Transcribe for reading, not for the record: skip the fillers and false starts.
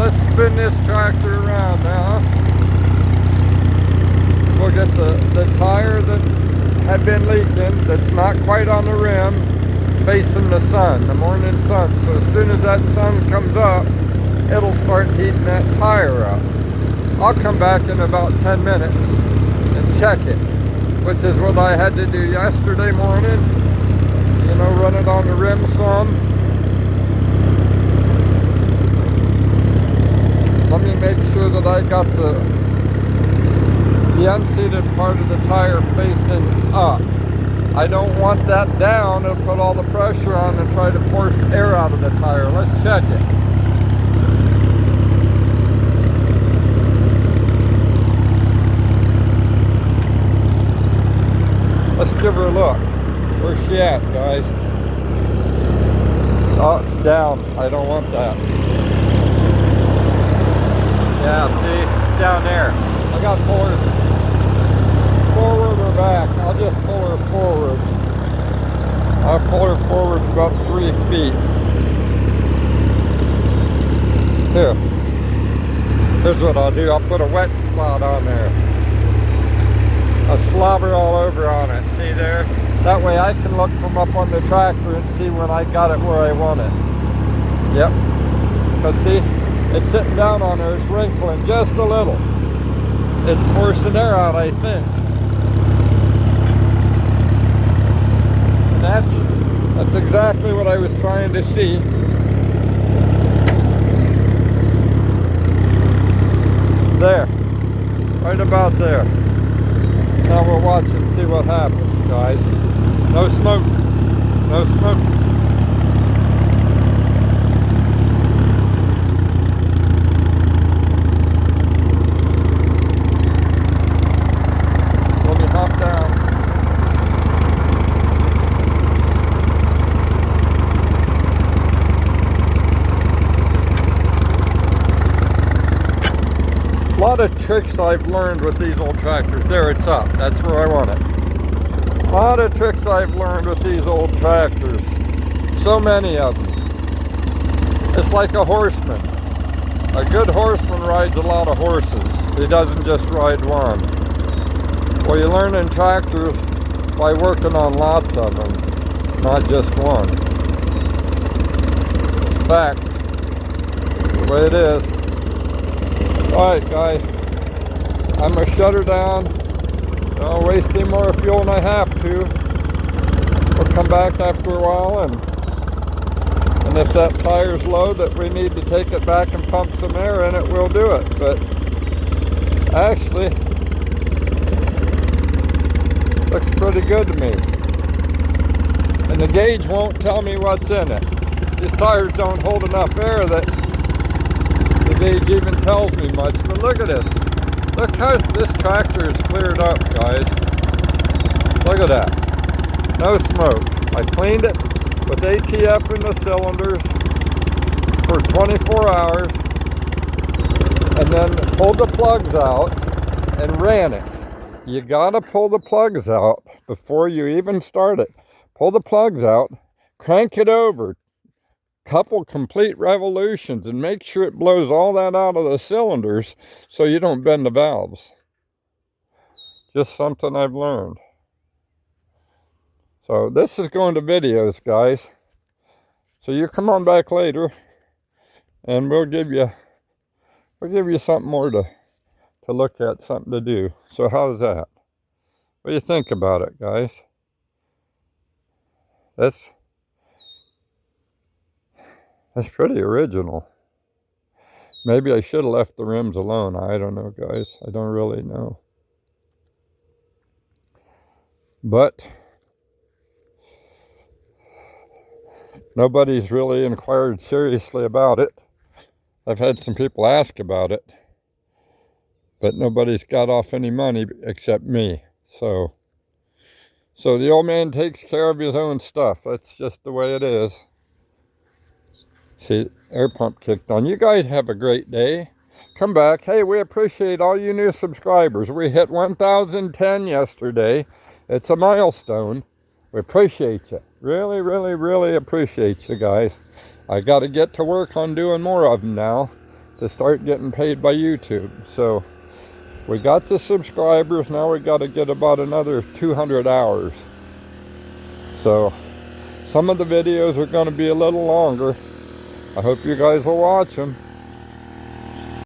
let's spin this tractor around now. We'll get the tire that had been leaking, that's not quite on the rim, facing the sun, the morning sun. So as soon as that sun comes up, it'll start heating that tire up. I'll come back in about 10 minutes and check it, which is what I had to do yesterday morning. You know, run it on the rim some. Let me make sure that I got the unseated part of the tire facing up. I don't want that down. It'll put all the pressure on and try to force air out of the tire. Let's check it. Let's give her a look. Where's she at, guys? Oh, it's down. I don't want that. Yeah, see? It's down there. I got to pull her forward or back. I'll just pull her forward. I'll pull her forward about 3 feet. Here. Here's what I'll do. I'll put a wet spot on there. I'll slobber all over on it. See there? That way I can look from up on the tractor and see when I got it where I want it. Yep. Because see, it's sitting down on there. It's wrinkling just a little. It's forcing air out, I think. And that's exactly what I was trying to see. There. Right about there. Now we'll watch and see what happens, guys. No smoke. No smoke. Let me hop down. A lot of tricks I've learned with these old tractors. There, it's up. That's where I want it. A lot of tricks I've learned with these old tractors. So many of them. It's like a horseman. A good horseman rides a lot of horses. He doesn't just ride one. Well, you learn in tractors by working on lots of them, not just one. Fact. The way it is. Alright, guys. I'm going to shut her down. I'll waste any more fuel than I have to. We'll come back after a while, and if that tire's low that we need to take it back and pump some air in it, we'll do it. But actually, looks pretty good to me. And the gauge won't tell me what's in it. These tires don't hold enough air that the gauge even tells me much. But look at this. Look how this tractor is cleared up, guys. Look at that. No smoke. I cleaned it with ATF in the cylinders for 24 hours and then pulled the plugs out and ran it. You gotta pull the plugs out before you even start it. Pull the plugs out, crank it over, couple complete revolutions, and make sure it blows all that out of the cylinders so you don't bend the valves. Just something I've learned. So this is going to videos, guys. So you come on back later and we'll give you something more to look at, something to do. So how's that? What do you think about it, guys? That's pretty original. Maybe I should have left the rims alone. I don't know, guys. I don't really know. But nobody's really inquired seriously about it. I've had some people ask about it, but nobody's got off any money except me. So the old man takes care of his own stuff. That's just the way it is. See, air pump kicked on. You guys have a great day. Come back. Hey, we appreciate all you new subscribers. We hit 1,010 yesterday. It's a milestone. We appreciate you. Really, really, really appreciate you guys. I got to get to work on doing more of them now. to start getting paid by YouTube. So we got the subscribers, now we got to get about another 200 hours. So some of the videos are going to be a little longer. I hope you guys will watch them.